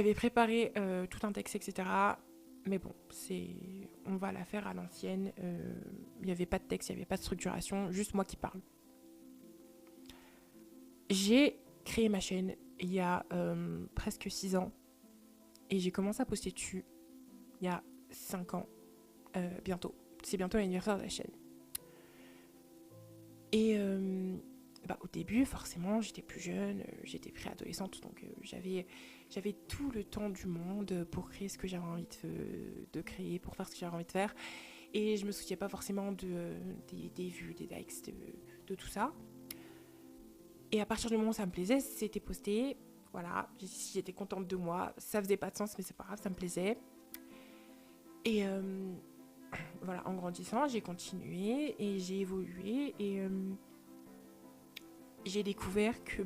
J'avais préparé tout un texte, etc. Mais bon, on va la faire à l'ancienne. Il n'y avait pas de texte, il n'y avait pas de structuration, juste moi qui parle. J'ai créé ma chaîne il y a presque 6 ans. Et j'ai commencé à poster dessus il y a 5 ans, bientôt. C'est bientôt l'anniversaire de la chaîne. Et au début, forcément, j'étais plus jeune, j'étais préadolescente, donc j'avais tout le temps du monde pour créer ce que j'avais envie de créer, pour faire ce que j'avais envie de faire. Et je me souciais pas forcément des vues, des likes, de tout ça. Et à partir du moment où ça me plaisait, c'était posté. Voilà, j'étais contente de moi. Ça faisait pas de sens, mais c'est pas grave, ça me plaisait. Et voilà, en grandissant, j'ai continué et j'ai évolué. Et j'ai découvert que,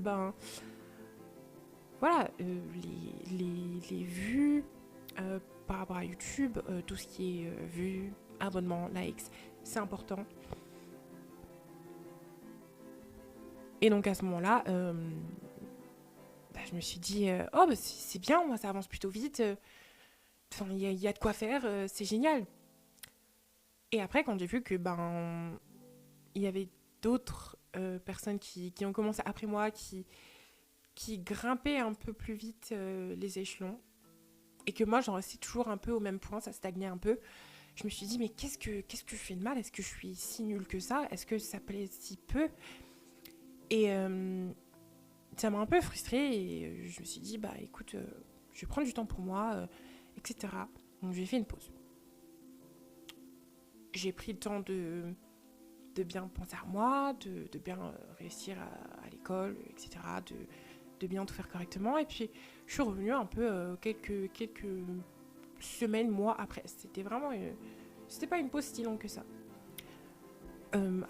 voilà, les vues par rapport à YouTube, tout ce qui est vues, abonnements, likes, c'est important. Et donc à ce moment-là, je me suis dit, c'est bien, moi ça avance plutôt vite. Il y a de quoi faire, c'est génial. Et après, quand j'ai vu que il y avait d'autres personnes qui ont commencé après moi, qui grimpaient un peu plus vite les échelons, et que moi j'en restais toujours un peu au même point, ça stagnait un peu, je me suis dit, mais qu'est-ce que je fais de mal? Est-ce que je suis si nulle que ça? Est-ce que ça plaît si peu? Et ça m'a un peu frustrée, et je me suis dit, écoute, je vais prendre du temps pour moi, etc. Donc j'ai fait une pause. J'ai pris le temps de bien penser à moi, de bien réussir à l'école, etc., de bien tout faire correctement. Et puis, je suis revenue un peu quelques semaines, mois après. C'était pas une pause si longue que ça.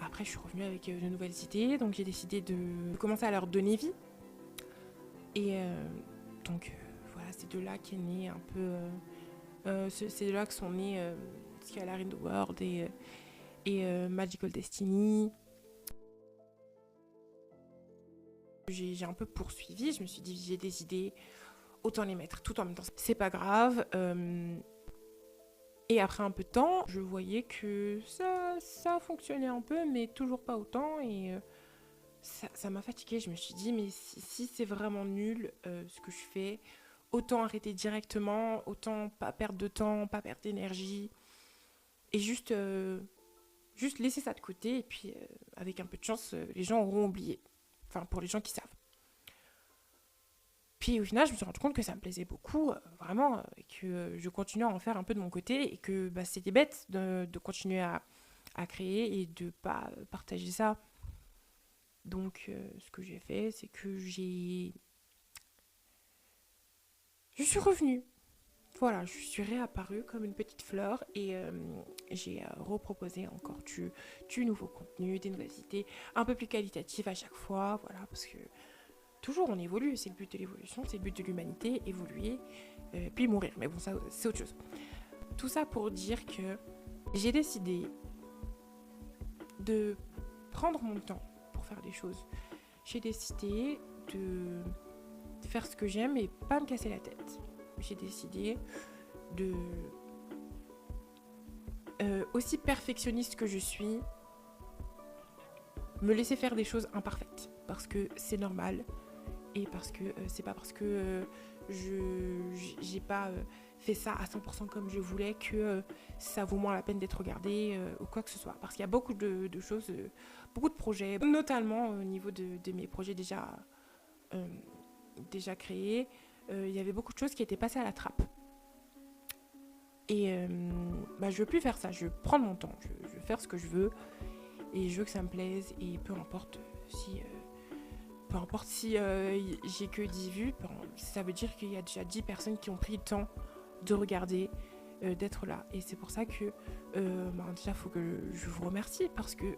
Après, je suis revenue avec de nouvelles idées, donc j'ai décidé de commencer à leur donner vie. Et voilà, c'est de là qu'est né un peu... c'est de là que sont nés Skylar in the World et Magical Destiny. J'ai un peu poursuivi, je me suis dit, j'ai des idées, autant les mettre tout en même temps. C'est pas grave. Et après un peu de temps, je voyais que ça fonctionnait un peu, mais toujours pas autant. Et ça m'a fatiguée. Je me suis dit, mais si c'est vraiment nul ce que je fais, autant arrêter directement, autant pas perdre de temps, pas perdre d'énergie. Et juste laisser ça de côté. Et puis, avec un peu de chance, les gens auront oublié. Enfin, pour les gens qui savent. Puis au final, je me suis rendu compte que ça me plaisait beaucoup, vraiment, et que je continuais à en faire un peu de mon côté, et que c'était bête de continuer à créer et de pas partager ça. Donc, ce que j'ai fait, c'est que je suis revenue. Voilà, je suis réapparue comme une petite fleur, et j'ai reproposé encore du nouveau contenu, des nouvelles idées, un peu plus qualitatives à chaque fois, voilà, parce que toujours on évolue, c'est le but de l'évolution, c'est le but de l'humanité, évoluer, puis mourir. Mais bon, ça c'est autre chose. Tout ça pour dire que j'ai décidé de prendre mon temps pour faire des choses. J'ai décidé de faire ce que j'aime et pas me casser la tête. J'ai décidé de... aussi perfectionniste que je suis, me laisser faire des choses imparfaites. Parce que c'est normal. Et parce que c'est pas parce que j'ai pas fait ça à 100% comme je voulais que ça vaut moins la peine d'être regardé ou quoi que ce soit. Parce qu'il y a beaucoup de choses, beaucoup de projets, notamment au niveau de mes projets déjà créés. Il y avait beaucoup de choses qui étaient passées à la trappe. Et je veux plus faire ça, je veux prendre mon temps, je veux faire ce que je veux et je veux que ça me plaise, et peu importe si j'ai que 10 vues, ça veut dire qu'il y a déjà 10 personnes qui ont pris le temps de regarder, d'être là. Et c'est pour ça que déjà il faut que je vous remercie, parce que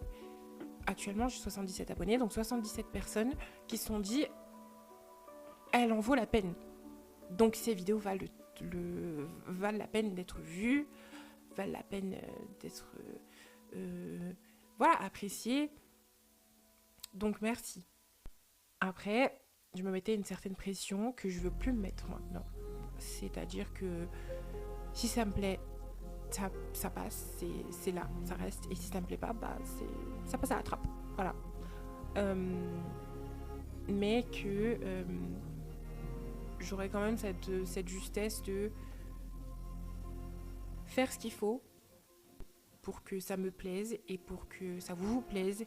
actuellement j'ai 77 abonnés, donc 77 personnes qui se sont dit elle en vaut la peine. Donc ces vidéos valent la peine d'être vues, valent la peine d'être appréciées. Donc merci. Après, je me mettais une certaine pression que je veux plus me mettre maintenant. C'est-à-dire que si ça me plaît, ça passe, c'est là, ça reste. Et si ça me plaît pas, ça passe à la trappe. Voilà. Mais que j'aurais quand même cette justesse de faire ce qu'il faut pour que ça me plaise et pour que ça vous plaise,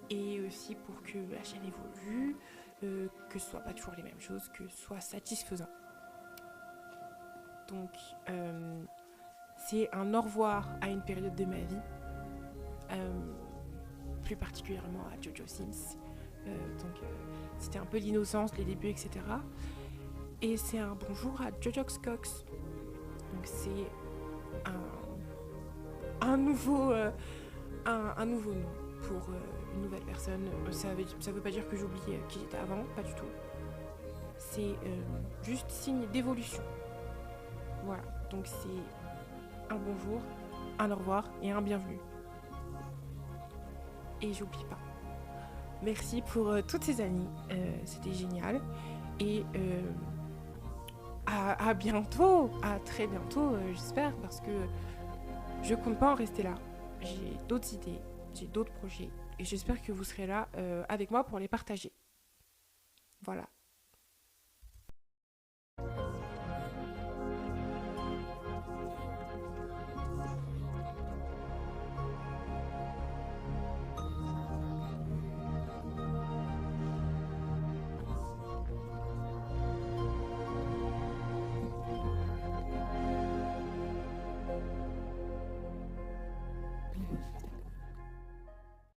et aussi pour que la chaîne évolue, que ce soit pas toujours les mêmes choses, que ce soit satisfaisant. Donc c'est un au revoir à une période de ma vie, plus particulièrement à JoJo Sims. C'était un peu l'innocence, les débuts, etc. Et c'est un bonjour à Jojox Cox. Donc c'est un nouveau nom pour une nouvelle personne. Ça veut pas dire que j'oublie qui j'étais avant, pas du tout. C'est juste signe d'évolution. Voilà, donc c'est un bonjour, un au revoir et un bienvenue. Et j'oublie pas. Merci pour toutes ces années, c'était génial. Et à bientôt, à très bientôt, j'espère, parce que je compte pas en rester là. J'ai d'autres idées, j'ai d'autres projets, et j'espère que vous serez là avec moi pour les partager. Voilà.